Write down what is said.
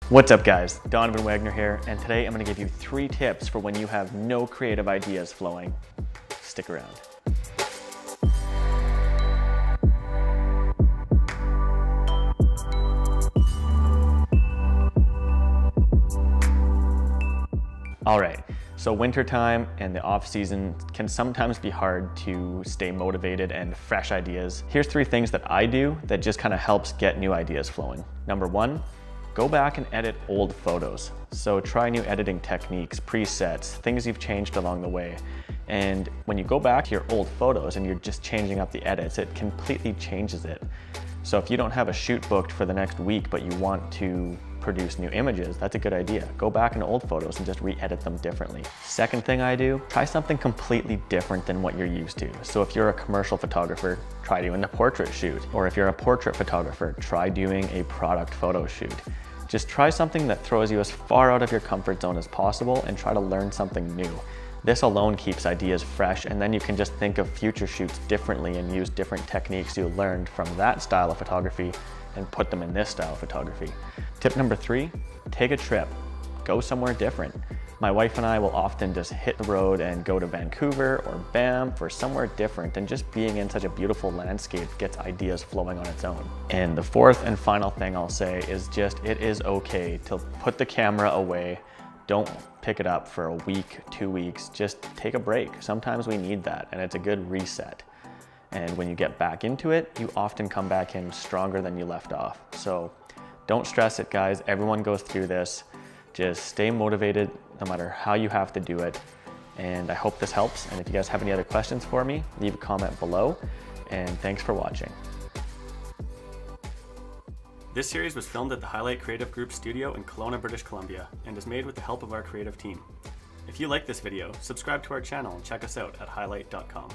What's up guys, Donovan Wagner here, and today I'm going to give you 3 tips for when you have no creative ideas flowing. Stick around. Alright, so wintertime and the off season can sometimes be hard to stay motivated and fresh ideas. Here's 3 things that I do that just kind of helps get new ideas flowing. Number 1, go back and edit old photos. So try new editing techniques, presets, things you've changed along the way. And when you go back to your old photos and you're just changing up the edits, it completely changes it. So if you don't have a shoot booked for the next week, but you want to produce new images, that's a good idea. Go back in old photos and just re-edit them differently. Second thing I do, try something completely different than what you're used to. So if you're a commercial photographer, try doing a portrait shoot. Or if you're a portrait photographer, try doing a product photo shoot. Just try something that throws you as far out of your comfort zone as possible and try to learn something new. This alone keeps ideas fresh, and then you can just think of future shoots differently and use different techniques you learned from that style of photography and put them in this style of photography. Tip number 3, take a trip. Go somewhere different. My wife and I will often just hit the road and go to Vancouver or Banff or somewhere different, and just being in such a beautiful landscape gets ideas flowing on its own. And the 4th and final thing I'll say is just, it is okay to put the camera away. Don't pick it up for a week, 2 weeks, just take a break. Sometimes we need that, and it's a good reset. And when you get back into it, you often come back in stronger than you left off. So don't stress it, guys. Everyone goes through this. Just stay motivated no matter how you have to do it. And I hope this helps. And if you guys have any other questions for me, leave a comment below. And thanks for watching. This series was filmed at the Hiilite Creative Group studio in Kelowna, British Columbia, and is made with the help of our creative team. If you like this video, subscribe to our channel and check us out at hiilite.com.